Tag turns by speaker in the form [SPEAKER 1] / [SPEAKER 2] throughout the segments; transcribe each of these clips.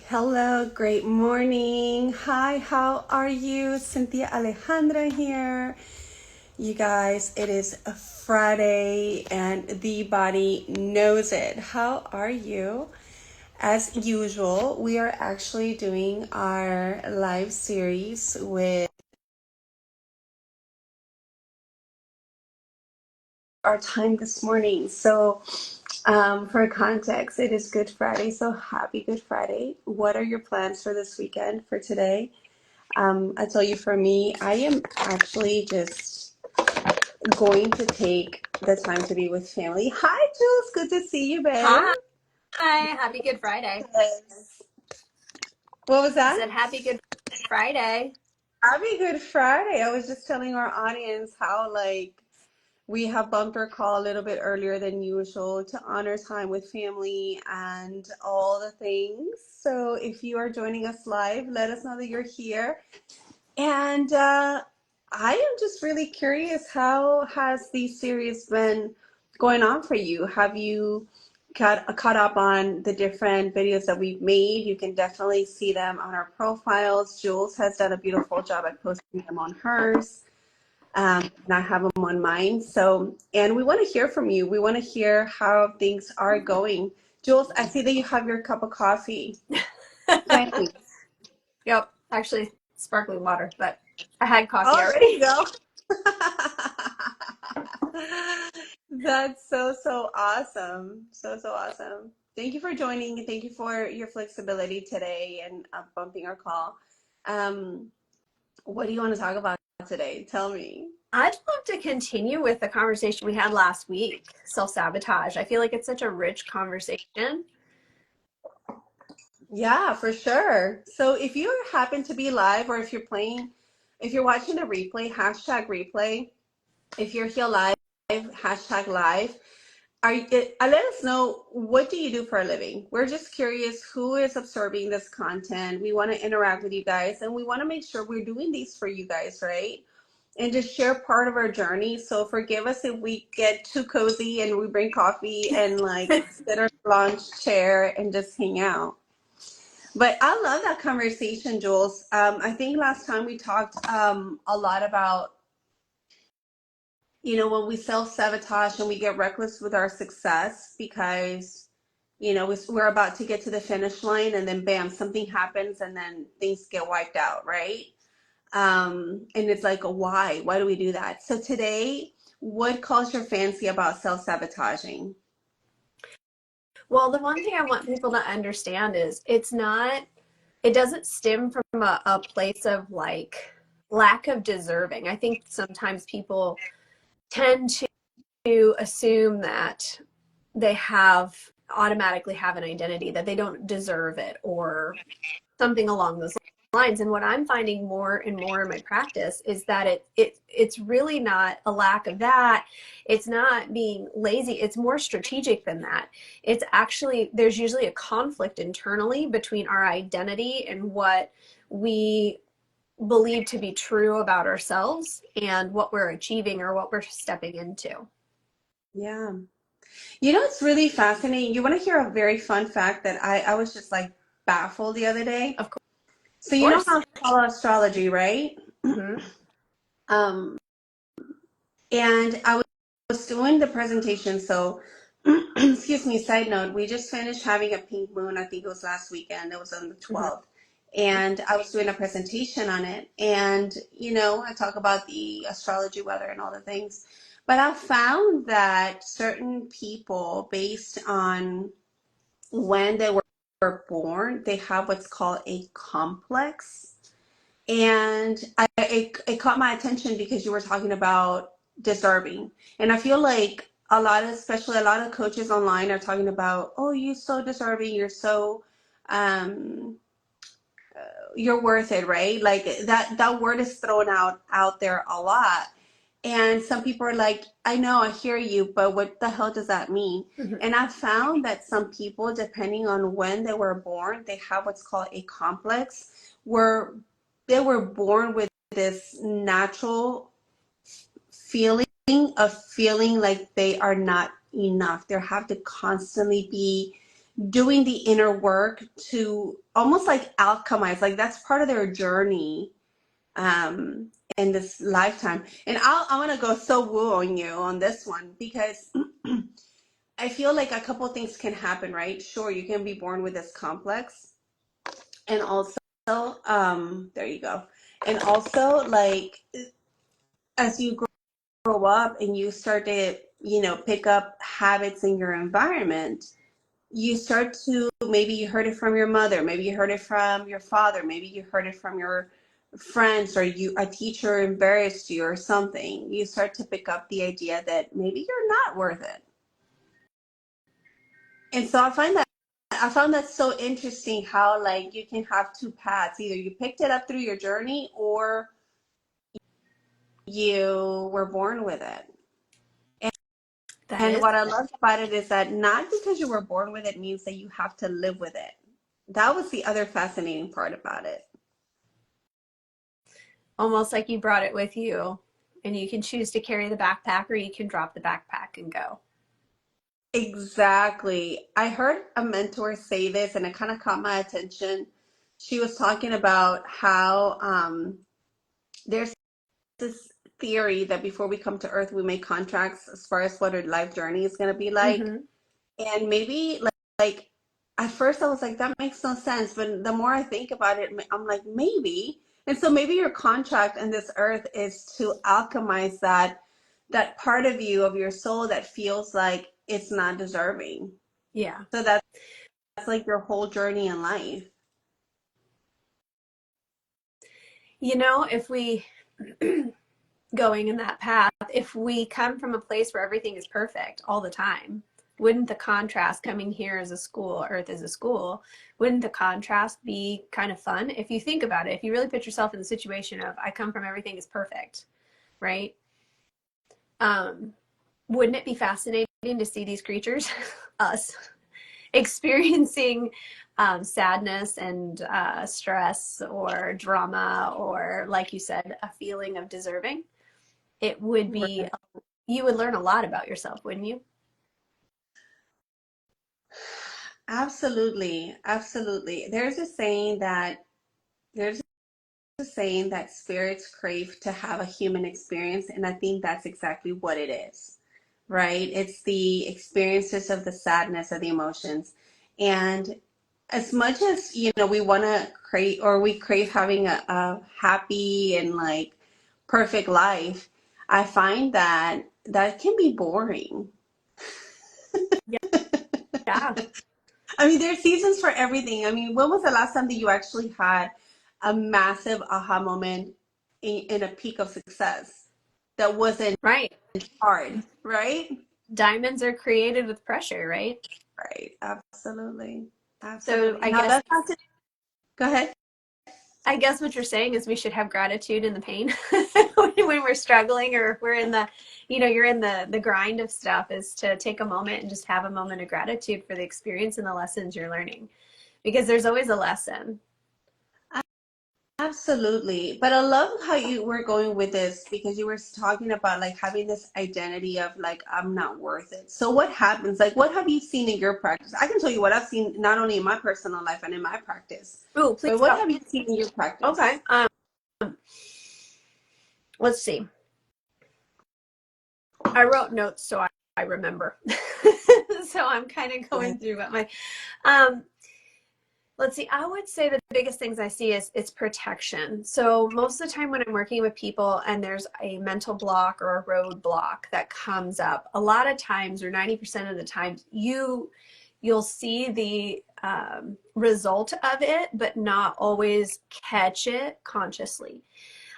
[SPEAKER 1] Hello, great morning. Hi, how are you? Cynthia Alejandra here. You guys, it is a Friday and the body knows it. How are you? As usual, we are actually doing our live series with our time this morning. So, for context, it is Good Friday. So, happy Good Friday. What are your plans for this weekend, for today? I tell you, for me, I am actually just going to take the time to be with family. Hi, Jules. Good to see you, babe.
[SPEAKER 2] Hi, happy Good Friday.
[SPEAKER 1] Yes. What was
[SPEAKER 2] I
[SPEAKER 1] that?
[SPEAKER 2] said happy Good Friday.
[SPEAKER 1] Happy Good Friday. I was just telling our audience how, we have bumped our call a little bit earlier than usual to honor time with family and all the things. So if you are joining us live, let us know that you're here. And I am just really curious, how has the series been going on for you? Have you caught up on the different videos that we've made? You can definitely see them on our profiles. Jules has done a beautiful job at posting them on hers. And I have them on mine. So, and we want to hear from you. We want to hear how things are going. Jules, I see that you have your cup of coffee. Ready.
[SPEAKER 2] Yep, actually sparkling water, but I had coffee
[SPEAKER 1] Oh, there you
[SPEAKER 2] already.
[SPEAKER 1] go. That's so awesome. So awesome. Thank you for joining. Thank you for your flexibility today and bumping our call. Um, what do you want to talk about today? Tell me.
[SPEAKER 2] I'd love to continue with the conversation we had last week, self-sabotage. I feel like it's such a rich conversation.
[SPEAKER 1] Yeah, for sure. So if you happen to be live, or if you're watching the replay, hashtag replay. If you're here live, hashtag live. Let us know, what do you do for a living? We're just curious who is absorbing this content. We want to interact with you guys, and we want to make sure we're doing these for you guys, right? And just share part of our journey. So forgive us if we get too cozy and we bring coffee and sit on the lounge chair and just hang out. But I love that conversation, Jules. I think last time we talked a lot about, when we self-sabotage and we get reckless with our success because, we're about to get to the finish line, and then bam, something happens and then things get wiped out, right? And it's like, why? Why do we do that? So today, what calls your fancy about self-sabotaging?
[SPEAKER 2] Well, the one thing I want people to understand is it doesn't stem from a place of lack of deserving. I think sometimes people tend to assume that they automatically have an identity, that they don't deserve it or something along those lines. And what I'm finding more and more in my practice is that it's really not a lack of that. It's not being lazy. It's more strategic than that. It's actually, there's usually a conflict internally between our identity and what we believe to be true about ourselves and what we're achieving or what we're stepping into.
[SPEAKER 1] Yeah. It's really fascinating. You want to hear a very fun fact that I was just baffled the other day?
[SPEAKER 2] Of
[SPEAKER 1] So you know
[SPEAKER 2] course.
[SPEAKER 1] how I follow astrology, right?
[SPEAKER 2] Mm-hmm.
[SPEAKER 1] Um, and I was doing the presentation. So, excuse me, side note, we just finished having a pink moon. I think it was last weekend. It was on the
[SPEAKER 2] Mm-hmm.
[SPEAKER 1] 12th. And I was doing a presentation on it. And, I talk about the astrology, weather, and all the things. But I found that certain people, based on when they were born, they have what's called a complex. And it caught my attention because you were talking about deserving. And I feel like especially a lot of coaches online are talking about, oh, you're so deserving, um, you're worth it, right? Like that word is thrown out there a lot. And some people are like, I know, I hear you, but what the hell does that mean?
[SPEAKER 2] Mm-hmm.
[SPEAKER 1] And I found that some people, depending on when they were born, they have what's called a complex, where they were born with this natural feeling of feeling like they are not enough. They have to constantly be doing the inner work to almost like alchemize, like that's part of their journey um, in this lifetime. And I'm gonna go so woo on you on this one because I feel like a couple things can happen, right? Sure, you can be born with this complex, and also, there you go. And also, like, as you grow up and you start to, pick up habits in your environment, you start to, maybe you heard it from your mother, maybe you heard it from your father, maybe you heard it from your friends, or a teacher embarrassed you or something. You start to pick up the idea that maybe you're not worth it. And so I found that so interesting how like you can have two paths. Either you picked it up through your journey or you were born with it.
[SPEAKER 2] That
[SPEAKER 1] And
[SPEAKER 2] is
[SPEAKER 1] what I love about it is that not because you were born with it means that you have to live with it. That was the other fascinating part about it.
[SPEAKER 2] almost like you brought it with you, and you can choose to carry the backpack or you can drop the backpack and go.
[SPEAKER 1] Exactly. I heard a mentor say this and it kind of caught my attention. She was talking about how there's this theory that before we come to Earth, we make contracts as far as what our life journey is going to be like.
[SPEAKER 2] Mm-hmm.
[SPEAKER 1] And maybe like at first I was like, that makes no sense. But the more I think about it, I'm like, maybe. And so maybe your contract in this earth is to alchemize that part of you, of your soul that feels like it's not deserving.
[SPEAKER 2] Yeah.
[SPEAKER 1] So that's like your whole journey in life.
[SPEAKER 2] If we going in that path, if we come from a place where everything is perfect all the time, wouldn't the contrast coming here as a school, Earth as a school, wouldn't the contrast be kind of fun? If you think about it, if you really put yourself in the situation of, I come from everything is perfect, right? Um, wouldn't it be fascinating to see these creatures, us, experiencing sadness and stress or drama, or like you said, a feeling of deserving? It would be,
[SPEAKER 1] Right.
[SPEAKER 2] you would learn a lot about yourself, wouldn't you?
[SPEAKER 1] Absolutely. Absolutely. There's a saying that spirits crave to have a human experience, and I think that's exactly what it is, right? It's the experiences of the sadness of the emotions. And as much as, we want to crave, or we crave having a happy and like perfect life, I find that that can be boring.
[SPEAKER 2] Yeah. Yeah.
[SPEAKER 1] I mean, there's seasons for everything. I mean, when was the last time that you actually had a massive aha moment in a peak of success that wasn't
[SPEAKER 2] Right.
[SPEAKER 1] hard, right?
[SPEAKER 2] Diamonds are created with pressure, right?
[SPEAKER 1] Right. Absolutely.
[SPEAKER 2] So
[SPEAKER 1] Absolutely.
[SPEAKER 2] I
[SPEAKER 1] Now
[SPEAKER 2] guess
[SPEAKER 1] that's not to, go ahead.
[SPEAKER 2] I guess what you're saying is we should have gratitude in the pain when we're struggling, or if we're in the, you're in the grind of stuff, is to take a moment and just have a moment of gratitude for the experience and the lessons you're learning, because there's always a lesson.
[SPEAKER 1] Absolutely. But I love how you were going with this because you were talking about like having this identity of like, I'm not worth it. So what happens? Like, what have you seen in your practice? I can tell you what I've seen not only in my personal life and in my practice,
[SPEAKER 2] Oh, please
[SPEAKER 1] but what
[SPEAKER 2] go.
[SPEAKER 1] have you seen in your
[SPEAKER 2] Okay.
[SPEAKER 1] practice?
[SPEAKER 2] Let's see. I wrote notes so I remember. So I'm kind of going through what my um let's see. I would say the biggest things I see is it's protection. So most of the time when I'm working with people and there's a mental block or a roadblock that comes up, a lot of times, or 90% of the times, you'll see the result of it, but not always catch it consciously.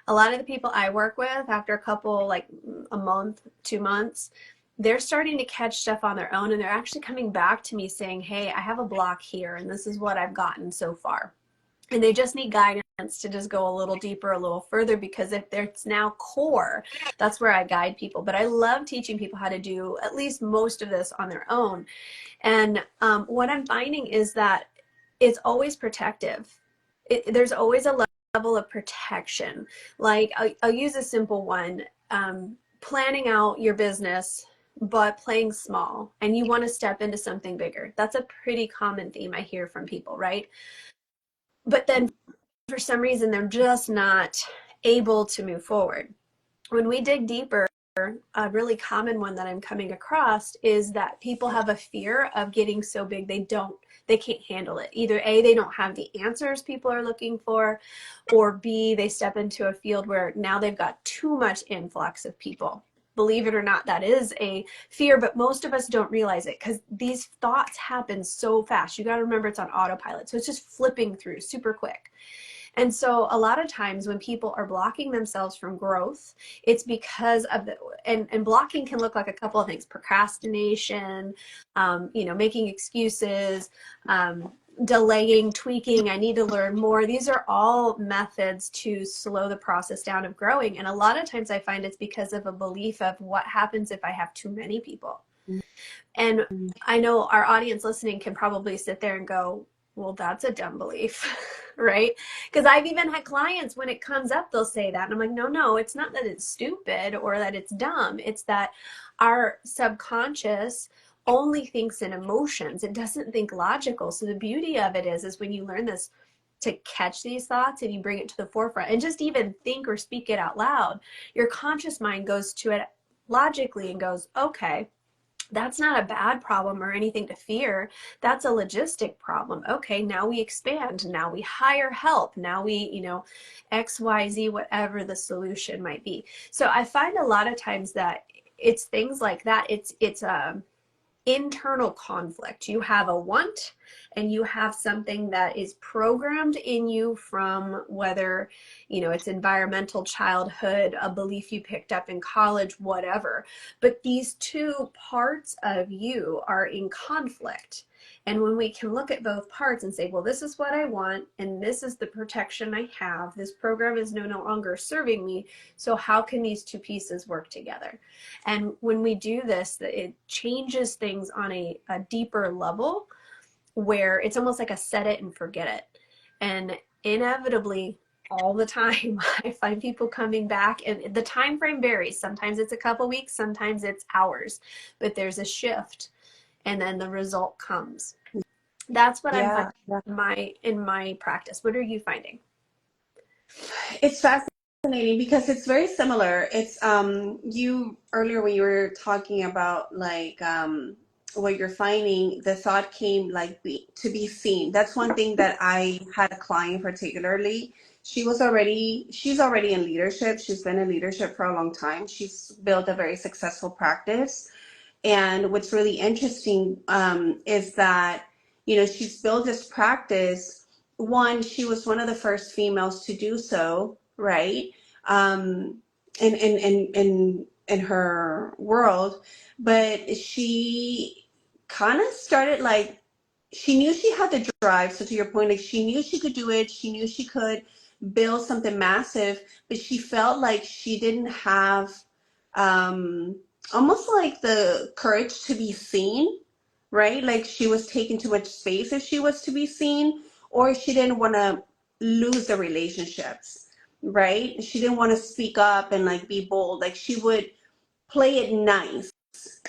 [SPEAKER 2] A lot of the people I work with, after a couple, like a month, 2 months, they're starting to catch stuff on their own, and they're actually coming back to me saying, hey, I have a block here and this is what I've gotten so far. And they just need guidance to just go a little deeper, a little further, because if it's now core, that's where I guide people. But I love teaching people how to do at least most of this on their own. And what I'm finding is that it's always protective. There's always a level of protection. Like I'll use a simple one. Planning out your business but playing small, and you want to step into something bigger. That's a pretty common theme I hear from people, right? But then for some reason, they're just not able to move forward. When we dig deeper, a really common one that I'm coming across is that people have a fear of getting so big they can't handle it. Either A, they don't have the answers people are looking for, or B, they step into a field where now they've got too much influx of people. Believe it or not, that is a fear, but most of us don't realize it because these thoughts happen so fast. You got to remember it's on autopilot. So it's just flipping through super quick. And so a lot of times when people are blocking themselves from growth, it's because of and blocking can look like a couple of things: procrastination, making excuses, delaying, tweaking, I need to learn more. These are all methods to slow the process down of growing. And a lot of times I find it's because of a belief of what happens if I have too many people. And I know our audience listening can probably sit there and go, well, that's a dumb belief, right? Because I've even had clients, when it comes up, they'll say that. And I'm like, no, it's not that it's stupid or that it's dumb. It's that our subconscious only thinks in emotions. It doesn't think logical. So the beauty of it is when you learn this, to catch these thoughts and you bring it to the forefront and just even think or speak it out loud, your conscious mind goes to it logically and goes, okay, that's not a bad problem or anything to fear. That's a logistic problem. Okay, now we expand. Now we hire help. Now we, X, Y, Z, whatever the solution might be. So I find a lot of times that it's things like that. It's internal conflict. You have a want and you have something that is programmed in you from whether, it's environmental, childhood, a belief you picked up in college, whatever. But these two parts of you are in conflict. And when we can look at both parts and say, well, this is what I want, and this is the protection I have, this program is no longer serving me. So how can these two pieces work together? And when we do this, it changes things on a deeper level where it's almost like a set it and forget it. And inevitably, all the time, I find people coming back, and the time frame varies. Sometimes it's a couple weeks, sometimes it's hours, but there's a shift, and then the result comes. That's what I'm
[SPEAKER 1] Yeah,
[SPEAKER 2] finding in my practice. What are you finding?
[SPEAKER 1] it's fascinating because it's very similar. It's you earlier when you were talking about like what you're finding, the thought came like to be seen. That's one thing that I had a client particularly. She's already in leadership. She's been in leadership for a long time. She's built a very successful practice. And what's really interesting is that, she's built this practice. One, she was one of the first females to do so, right? Um, in her world, but she kind of started like she knew she had the drive. So to your point, like she knew she could do it. She knew she could build something massive, but she felt like she didn't have um, almost like the courage to be seen, right? Like she was taking too much space if she was to be seen, or she didn't want to lose the relationships, right? She didn't want to speak up and like be bold. Like she would play it nice.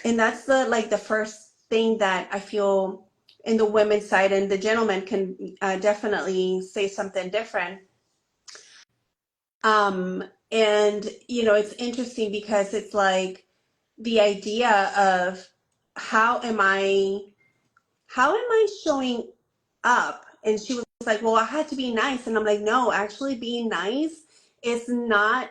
[SPEAKER 1] And that's the first thing that I feel in the women's side, and the gentleman can definitely say something different. And it's interesting because it's like the idea of how am I how am I showing up? And she was like, well, I had to be nice. And I'm like, no, actually being nice is not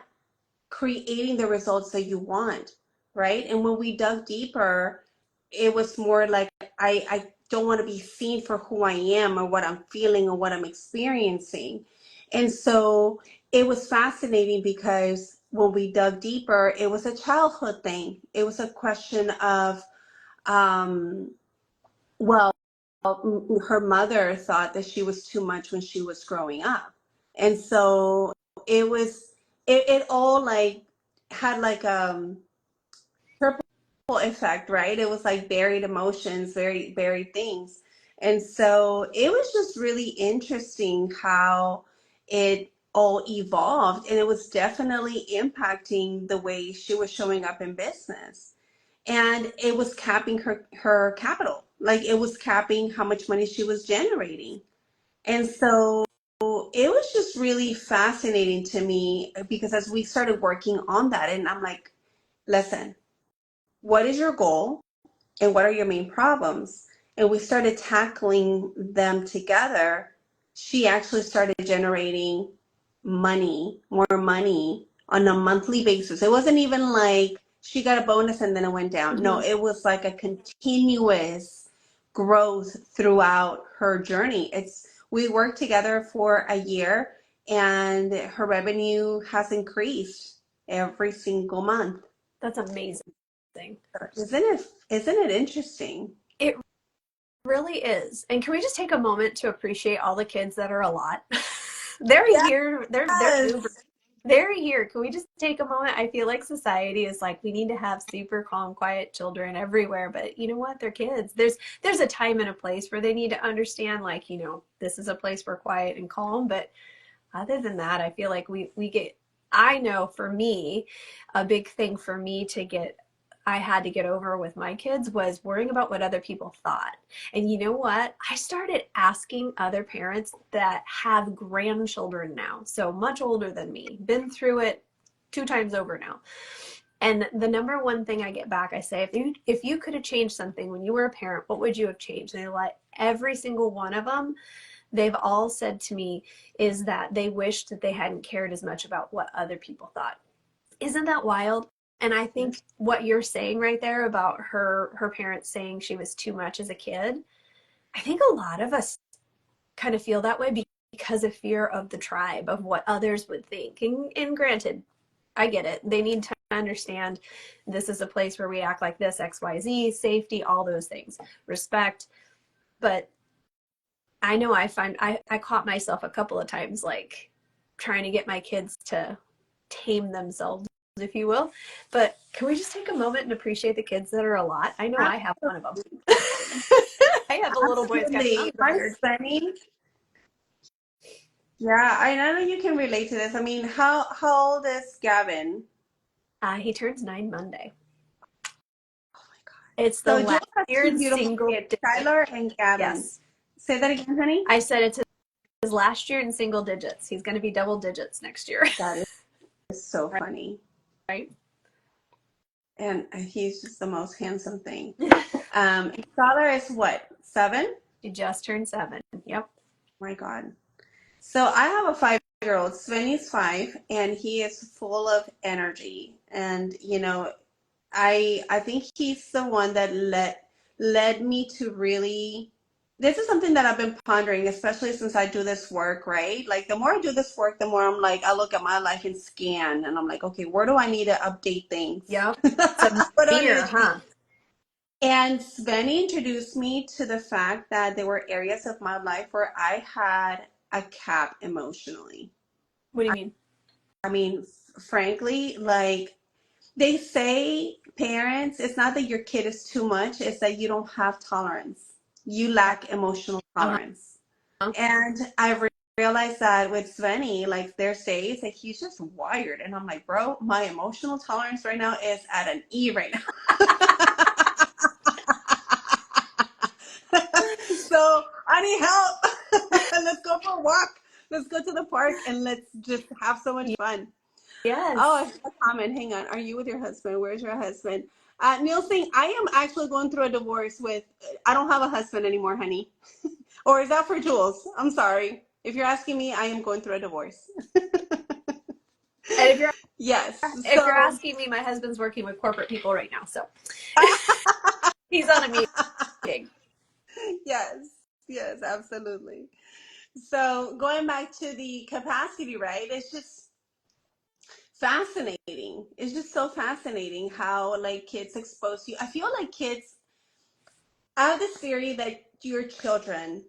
[SPEAKER 1] creating the results that you want, right? And when we dug deeper, it was more like I don't want to be seen for who I am or what I'm feeling or what I'm experiencing. And so it was fascinating because when we dug deeper, it was a childhood thing. It was a question of, um, well, her mother thought that she was too much when she was growing up. And so it was, it all like had like ripple effect, right? It was like buried emotions, very buried things. And so it was just really interesting how it all evolved, and it was definitely impacting the way she was showing up in business. and it was capping her capital. Like it was capping how much money she was generating. And so it was just really fascinating to me because as we started working on that, and I'm like, listen, what is your goal and what are your main problems? And we started tackling them together. She actually started generating money, more money on a monthly basis. It wasn't even like she got a bonus and then it went down. No,
[SPEAKER 2] Mm-hmm.
[SPEAKER 1] it was like a continuous growth throughout her journey. It's we worked together for a year and her revenue has increased every single month.
[SPEAKER 2] That's amazing.
[SPEAKER 1] Isn't it interesting?
[SPEAKER 2] It really is. And can we just take a moment to appreciate all the kids that are a lot? They're here. They're uber.
[SPEAKER 1] Yes.
[SPEAKER 2] They're here. Can we just take a moment? I feel like society is like we need to have super calm, quiet children everywhere, but you know what? They're kids. There's a time and a place where they need to understand like, this is a place for quiet and calm, but other than that, I feel like we get I know for me, a big thing for me to get I had to get over with my kids was worrying about what other people thought. And you know what? I started asking other parents that have grandchildren now, so much older than me, been through it 2 times over now. And the number one thing I get back, I say, if you could have changed something when you were a parent, what would you have changed? And they're like, every single one of them, they've all said to me is that they wished that they hadn't cared as much about what other people thought. Isn't that wild? And I think what you're saying right there about her parents saying she was too much as a kid, I think a lot of us kind of feel that way because of fear of the tribe, of what others would think. And granted, I get it. They need to understand this is a place where we act like this, XYZ, safety, all those things, respect. But I know I caught myself a couple of times like trying to get my kids to tame themselves, if you will. But can we just take a moment and appreciate the kids that are a lot? I know I have one of them. I have a little boy that's got tons
[SPEAKER 1] Absolutely.
[SPEAKER 2] of
[SPEAKER 1] My
[SPEAKER 2] nerds.
[SPEAKER 1] Sunny, yeah, I know you can relate to this. I mean, how old is Gavin?
[SPEAKER 2] He turns 9 Monday.
[SPEAKER 1] Oh my God.
[SPEAKER 2] It's the
[SPEAKER 1] So
[SPEAKER 2] last
[SPEAKER 1] Jewel has
[SPEAKER 2] year
[SPEAKER 1] two
[SPEAKER 2] in
[SPEAKER 1] beautiful
[SPEAKER 2] single
[SPEAKER 1] kids,
[SPEAKER 2] digits.
[SPEAKER 1] Skylar and Gavin.
[SPEAKER 2] Yes.
[SPEAKER 1] Say that again, honey.
[SPEAKER 2] I said it's his last year in single digits. He's going to be double digits next year.
[SPEAKER 1] That is so funny.
[SPEAKER 2] Right?
[SPEAKER 1] And he's just the most handsome thing. Skylar is what, 7?
[SPEAKER 2] He just turned 7. Yep.
[SPEAKER 1] Oh my God. So I have a 5-year-old. Svenny's 5, and he is full of energy. And I think he's the one that led me to really. This is something that I've been pondering, especially since I do this work, right? Like the more I do this work, the more I'm like, I look at my life and scan, and I'm like, okay, where do I need to update things?
[SPEAKER 2] Yep. It's a
[SPEAKER 1] What do I need
[SPEAKER 2] mirror,
[SPEAKER 1] to change?
[SPEAKER 2] huh?
[SPEAKER 1] And Svenny introduced me to the fact that there were areas of my life where I had a cap emotionally.
[SPEAKER 2] What do you mean?
[SPEAKER 1] I mean, frankly, like they say, parents, it's not that your kid is too much, it's that you don't have tolerance. You lack emotional
[SPEAKER 2] Uh-huh.
[SPEAKER 1] tolerance. And I realized that with Svenny, like there's days that he's just wired. And I'm like, bro, my emotional tolerance right now is at an E right now. So I need help. Let's go for a walk. Let's go to the park and let's just have so much fun. Oh, I
[SPEAKER 2] Yes.
[SPEAKER 1] saw a comment. Hang on. Are you with your husband? Where's your husband? Neil Singh, I am actually going through a divorce with, I don't have a husband anymore, honey. Or is that for Jules? I'm sorry. If you're asking me, I am going through a divorce.
[SPEAKER 2] And if you're
[SPEAKER 1] Yes.
[SPEAKER 2] if you're
[SPEAKER 1] So,
[SPEAKER 2] asking me, my husband's working with corporate people right now, so he's on a meeting.
[SPEAKER 1] yes, yes, absolutely. So, going back to the capacity, right? It's just fascinating. It's just so fascinating how like kids expose you. I feel like kids, I have this theory that your children,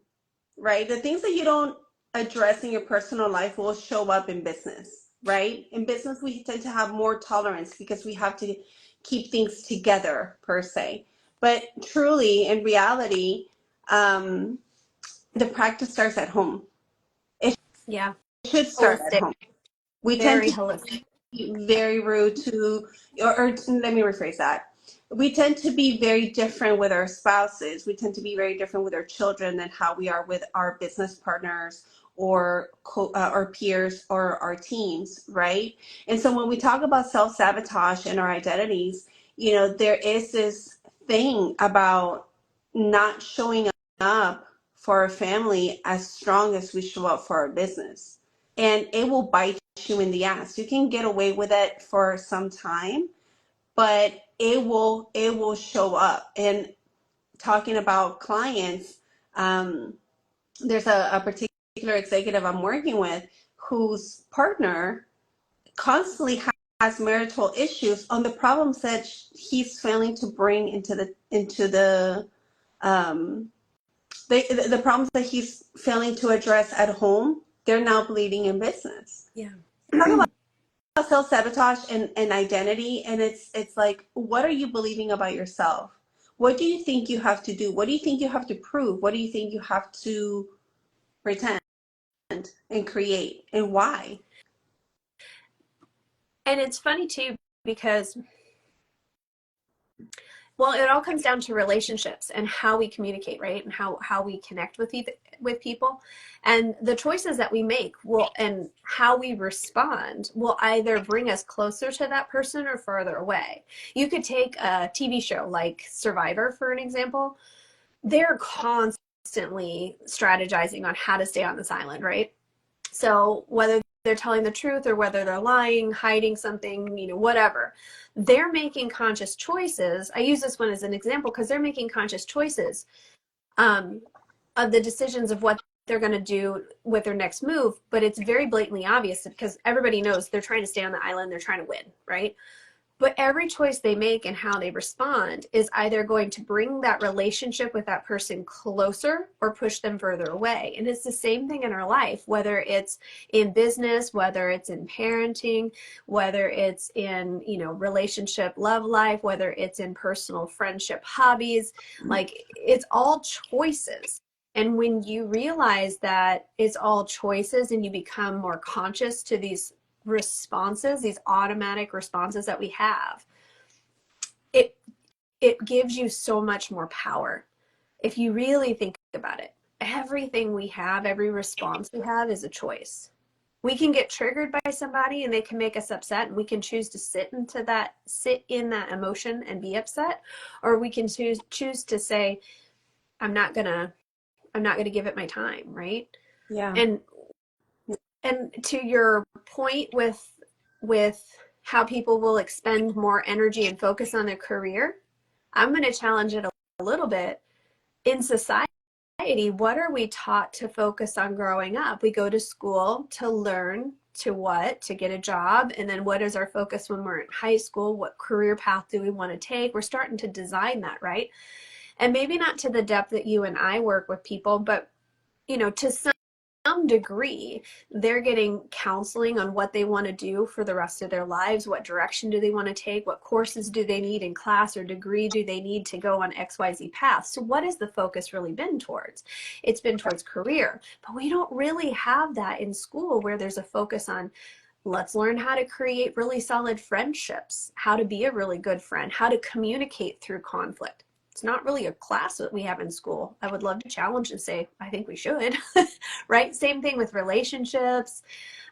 [SPEAKER 1] right? The things that you don't address in your personal life will show up in business, right? In business, we tend to have more tolerance because we have to keep things together, per se. But truly, in reality, um, the practice starts at home. It
[SPEAKER 2] Yeah.
[SPEAKER 1] should start at
[SPEAKER 2] Holistic.
[SPEAKER 1] home. We tend
[SPEAKER 2] Very
[SPEAKER 1] to
[SPEAKER 2] holistic.
[SPEAKER 1] be very rude to, or let me rephrase that. we tend to be very different with our spouses. We tend to be very different with our children than how we are with our business partners or our peers or our teams, right? And so when we talk about self-sabotage and our identities, there is this thing about not showing up for our family as strong as we show up for our business. And it will bite you in the ass. You can get away with it for some time, but it will show up. And talking about clients, there's a particular executive I'm working with whose partner constantly has marital issues on the problems that he's failing to bring um, the problems that he's failing to address at home. They're now bleeding in business.
[SPEAKER 2] Yeah.
[SPEAKER 1] Talk about self-sabotage and identity, and it's like, what are you believing about yourself? What do you think you have to do? What do you think you have to prove? What do you think you have to pretend and create, and why?
[SPEAKER 2] And it's funny too, because well, it all comes down to relationships and how we communicate, right? And how we connect with people. And the choices that we make will, and how we respond will either bring us closer to that person or further away. You could take a TV show like Survivor, for an example. They're constantly strategizing on how to stay on this island, right? So whether they're telling the truth or whether they're lying, hiding something, whatever, they're making conscious choices. I use this one as an example because they're making conscious choices of the decisions of what they're going to do with their next move, but it's very blatantly obvious because everybody knows they're trying to stay on the island, they're trying to win, right? But every choice they make and how they respond is either going to bring that relationship with that person closer or push them further away. And it's the same thing in our life, whether it's in business, whether it's in parenting, whether it's in, relationship, love life, whether it's in personal friendship, hobbies, like it's all choices. And when you realize that it's all choices and you become more conscious to these responses, these automatic responses that we have, it gives you so much more power. If you really think about it, everything we have, every response we have is a choice. We can get triggered by somebody and they can make us upset, and we can choose to sit in that emotion and be upset, or we can choose to say, I'm not gonna give it my time, right?
[SPEAKER 1] Yeah.
[SPEAKER 2] And to your point with how people will expend more energy and focus on their career, I'm going to challenge it a little bit. In society, what are we taught to focus on growing up? We go to school to learn to get a job, and then what is our focus when we're in high school? What career path do we want to take? We're starting to design that, right? And maybe not to the depth that you and I work with people, but to some degree, they're getting counseling on what they want to do for the rest of their lives. What direction do they want to take? What courses do they need in class or degree do they need to go on XYZ path? So what has the focus really been towards? It's been towards career, but we don't really have that in school, where there's a focus on, let's learn how to create really solid friendships, how to be a really good friend, how to communicate through conflict. It's not really a class that we have in school. I would love to challenge and say, I think we should, right? Same thing with relationships,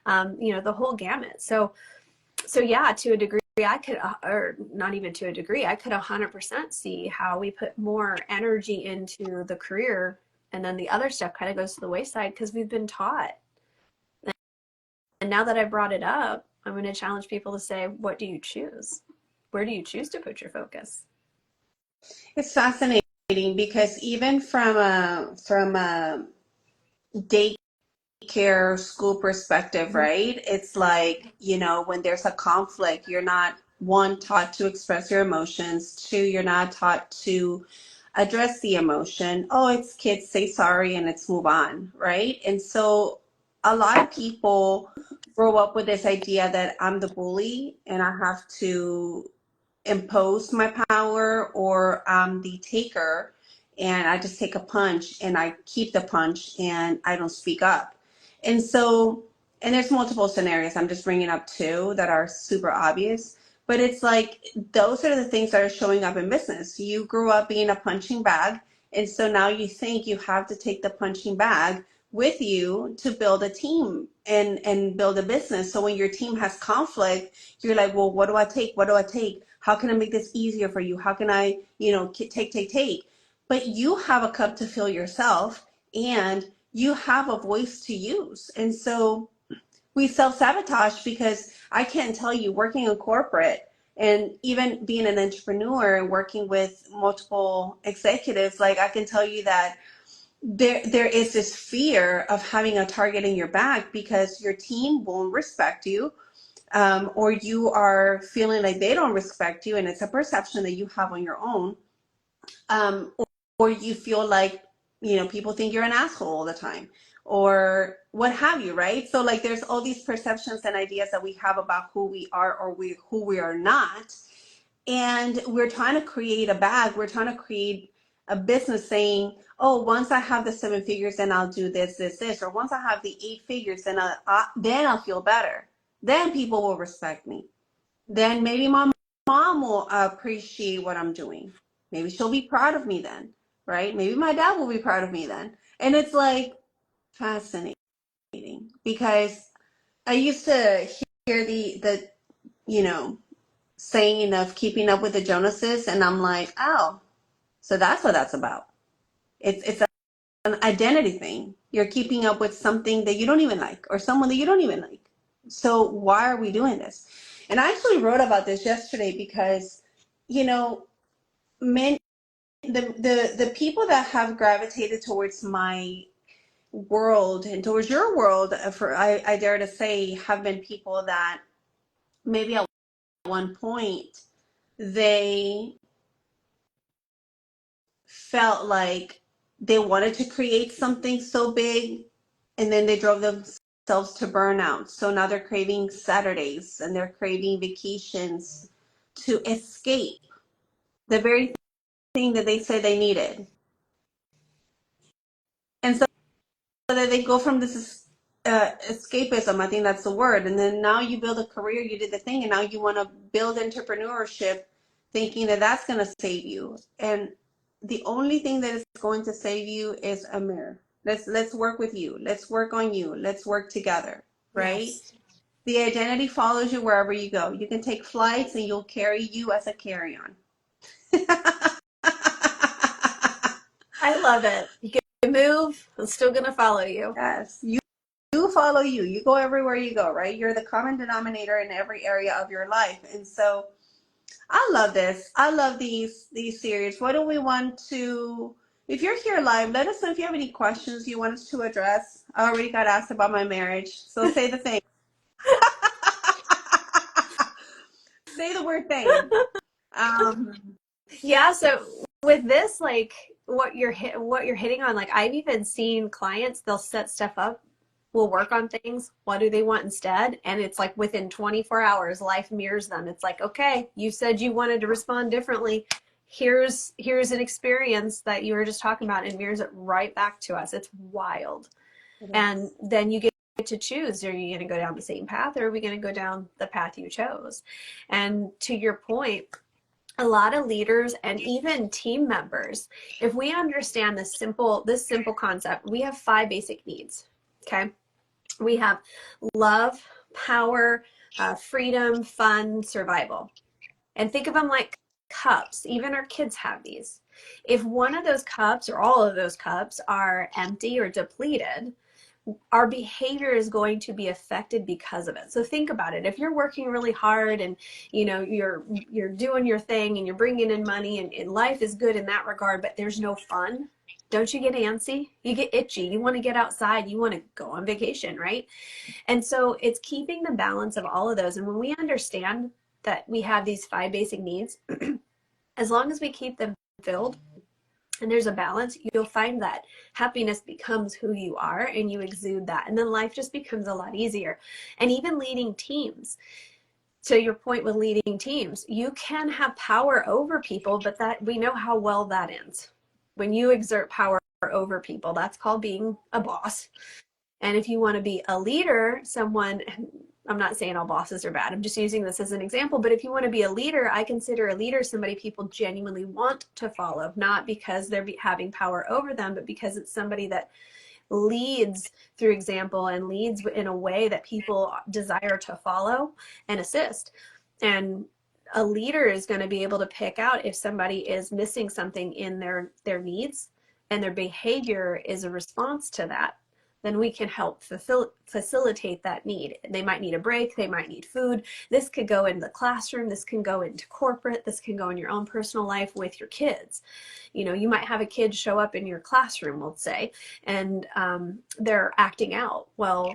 [SPEAKER 2] the whole gamut. So yeah, to a degree, I could, or not even to a degree, I could 100% see how we put more energy into the career, and then the other stuff kind of goes to the wayside because we've been taught. And now that I brought it up, I'm going to challenge people to say, what do you choose? Where do you choose to put your focus?
[SPEAKER 1] It's fascinating because even from a daycare school perspective, right? It's like, when there's a conflict, you're not, one, taught to express your emotions. Two, you're not taught to address the emotion. Oh, it's kids, say sorry and let's move on, right? And so a lot of people grow up with this idea that I'm the bully and I have to impose my power, or I'm the taker and I just take a punch and I keep the punch and I don't speak up. And so, and there's multiple scenarios. I'm just bringing up two that are super obvious. But it's like those are the things that are showing up in business. You grew up being a punching bag, and so now you think you have to take the punching bag with you to build a team and build a business. So when your team has conflict, you're like, well, what do I take? What do I take? How can I make this easier for you? How can I, take? But you have a cup to fill yourself, and you have a voice to use. And so we self-sabotage because I can't tell you, working in corporate and even being an entrepreneur and working with multiple executives, like I can tell you that there is this fear of having a target in your back because your team won't respect you, or you are feeling like they don't respect you, and it's a perception that you have on your own, um, or you feel like, people think you're an asshole all the time, or what have you, right? So like there's all these perceptions and ideas that we have about who we are, or who we are not. And we're trying to create a bag. We're trying to create a business saying, oh, once I have the 7 figures, then I'll do this. Or once I have the 8 figures, then I'll feel better. Then people will respect me. Then maybe my mom will appreciate what I'm doing. Maybe she'll be proud of me then, right? Maybe my dad will be proud of me then. And it's like fascinating because I used to hear the you know, saying of keeping up with the Jonases, and I'm like, oh, so that's what that's about. It's an identity thing. You're keeping up with something that you don't even like, or someone that you don't even like. So why are we doing this? And I actually wrote about this yesterday because, you know, men, the people that have gravitated towards my world and towards your world, for I dare to say, have been people that maybe at one point they felt like they wanted to create something so big, and then they drove themselves to burnout. So now they're craving Saturdays and they're craving vacations to escape the very thing that they said they needed. And so that they go from this escapism, I think that's the word. And then now you build a career, you did the thing, and now you want to build entrepreneurship thinking that that's going to save you. And the only thing that is going to save you is a mirror. Let's work with you. Let's work on you. Let's work together, right?
[SPEAKER 2] Yes.
[SPEAKER 1] The identity follows you wherever you go. You can take flights and you'll carry you as a carry-on.
[SPEAKER 2] I love it. You can move, it's still going to follow you.
[SPEAKER 1] Yes, you follow you. You go everywhere you go, right? You're the common denominator in every area of your life. And so I love this. I love these series. What do we want to, if you're here live, let us know if you have any questions you want us to address. I already got asked about my marriage, so say the thing. Say the word thing. Um,
[SPEAKER 2] Yeah, so with this, like what you're hitting on, like I've even seen clients, they'll set stuff up, we'll work on things. What do they want instead? And it's like within 24 hours, life mirrors them. It's like, okay, you said you wanted to respond differently. Here's an experience that you were just talking about, and mirrors it right back to us. It's wild. And then you get to choose, are you going to go down the same path, or are we going to go down the path you chose? And to your point, a lot of leaders and even team members, if we understand this simple concept, we have 5 basic needs. Okay, we have love, power, freedom, fun, survival. And think of them like cups. Even our kids have these. If one of those cups or all of those cups are empty or depleted, our behavior is going to be affected because of it. So think about it. If you're working really hard and you're doing your thing and you're bringing in money, and life is good in that regard, but there's no fun, don't you get antsy? You get itchy. You want to get outside. You want to go on vacation, right? And so it's keeping the balance of all of those. And when we understand that we have these 5 basic needs, as long as we keep them filled and there's a balance, you'll find that happiness becomes who you are and you exude that. And then life just becomes a lot easier. And even leading teams, to your point with leading teams, you can have power over people, but that we know how well that ends. When you exert power over people, that's called being a boss. And if you want to be a leader, someone, I'm not saying all bosses are bad, I'm just using this as an example, but if you want to be a leader, I consider a leader somebody people genuinely want to follow, not because they're having power over them, but because it's somebody that leads through example and leads in a way that people desire to follow and assist. And a leader is going to be able to pick out if somebody is missing something in their needs and their behavior is a response to that, then we can help facilitate that need. They might need a break, they might need food. This could go in the classroom, this can go into corporate, this can go in your own personal life with your kids. You know, you might have a kid show up in your classroom, let's say, and they're acting out. Well,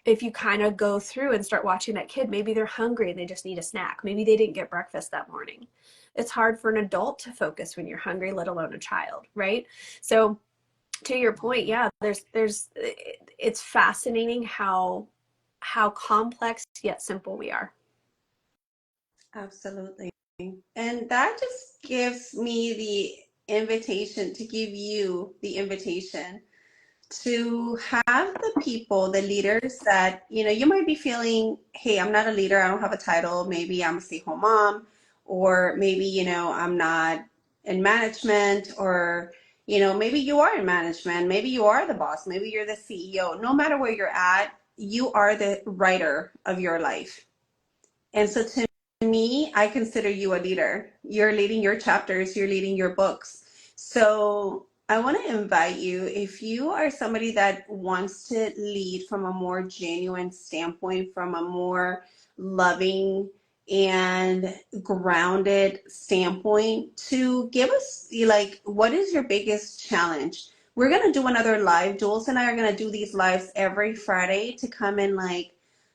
[SPEAKER 2] if you kind of go through and start watching that kid, maybe they're hungry and they just need a snack. Maybe they didn't get breakfast that morning. It's hard for an adult to focus when you're hungry, let alone a child, right? So to your point, yeah, it's fascinating how complex yet simple we are.
[SPEAKER 1] Absolutely. And that just gives me the invitation to give you the invitation to have the people, the leaders that, you might be feeling, hey, I'm not a leader, I don't have a title, maybe I'm a stay-home mom, or maybe, I'm not in management, or, maybe you are in management, maybe you are the boss, maybe you're the CEO. No matter where you're at, you are the writer of your life. And so to me, I consider you a leader. You're leading your chapters, you're leading your books. So I want to invite you, if you are somebody that wants to lead from a more genuine standpoint, from a more loving and grounded standpoint, to give us, like, what is your biggest challenge? We're going to do another live. Jewelz and I are going to do these lives every Friday to come and like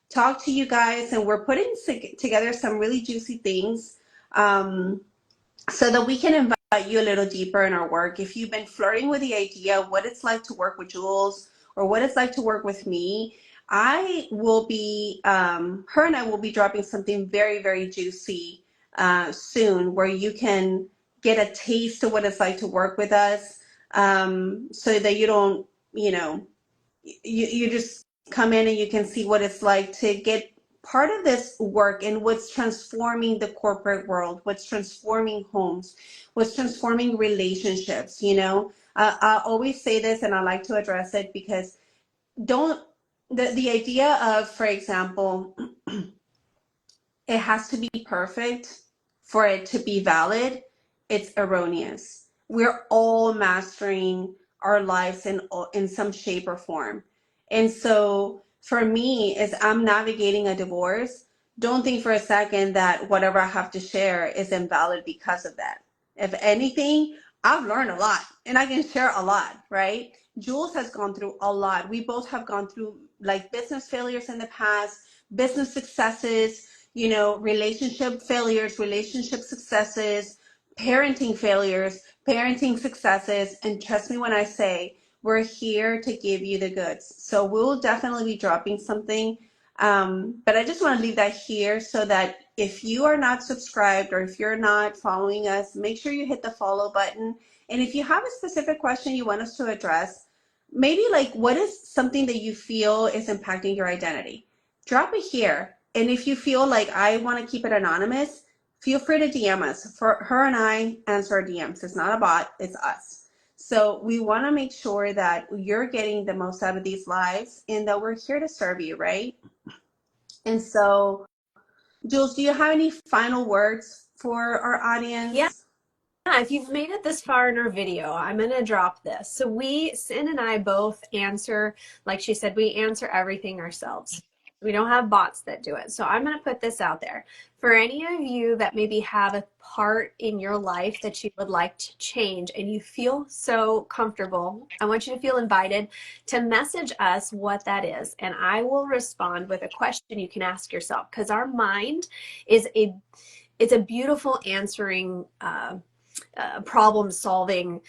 [SPEAKER 1] talk to you guys, and we're putting together some really juicy things, so that we can invite you a little deeper in our work. If you've been flirting with the idea of what it's like to work with Jewelz or what it's like to work with me, I will be, her and I will be dropping something very, very juicy soon, where you can get a taste of what it's like to work with us, so that you don't, you just come in and you can see what it's like to get part of this work and what's transforming the corporate world, what's transforming homes, what's transforming relationships. I always say this, and I like to address it, because don't the idea of, for example, it has to be perfect for it to be valid, it's erroneous. We're all mastering our lives in some shape or form. And so for me, as I'm navigating a divorce, don't think for a second that whatever I have to share is invalid because of that. If anything, I've learned a lot and I can share a lot, right? Jewelz has gone through a lot. We both have gone through like business failures in the past, business successes, relationship failures, relationship successes, parenting failures, parenting successes. And trust me when I say we're here to give you the goods. So we'll definitely be dropping something. But I just want to leave that here so that if you are not subscribed or if you're not following us, make sure you hit the follow button. And if you have a specific question you want us to address, maybe like what is something that you feel is impacting your identity? Drop it here. And if you feel like I want to keep it anonymous, feel free to DM us. For her and I answer our DMs. It's not a bot, it's us. So we want to make sure that you're getting the most out of these lives and that we're here to serve you, right? And so, Jewelz, do you have any final words for our
[SPEAKER 2] Yeah.
[SPEAKER 1] audience?
[SPEAKER 2] If you've made it this far in our video, I'm going to drop this. So Sin and I both answer, like she said, we answer everything ourselves. We don't have bots that do it. So I'm going to put this out there. For any of you that maybe have a part in your life that you would like to change and you feel so comfortable, I want you to feel invited to message us what that is. And I will respond with a question you can ask yourself, because our mind is it's a beautiful answering problem solving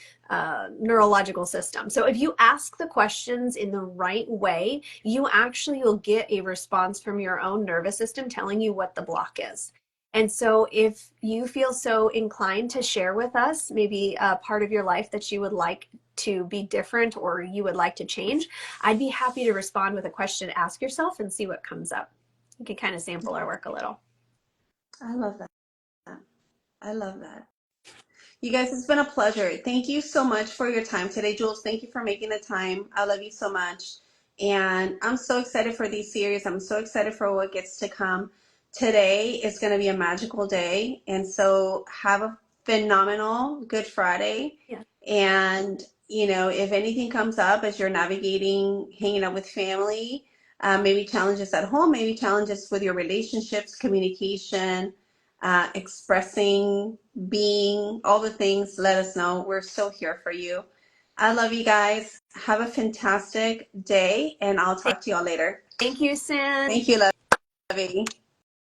[SPEAKER 2] neurological system. So if you ask the questions in the right way, you actually will get a response from your own nervous system telling you what the block is. And so, if you feel so inclined to share with us maybe a part of your life that you would like to be different or you would like to change, I'd be happy to respond with a question to ask yourself and see what comes up. You can kind of sample our work a little.
[SPEAKER 1] I love that. I love that. You guys, it's been a pleasure. Thank you so much for your time today, Jewelz. Thank you for making the time. I love you so much. And I'm so excited for these series. I'm so excited for what gets to come. Today is going to be a magical day. And so have a phenomenal Good Friday.
[SPEAKER 2] Yeah.
[SPEAKER 1] And, if anything comes up as you're navigating, hanging out with family, maybe challenges at home, maybe challenges with your relationships, communication, expressing, being, all the things, let us know. We're still here for you. I love you guys. Have a fantastic day, and I'll talk to you all later.
[SPEAKER 2] Thank you, Sin.
[SPEAKER 1] Thank you, lovey.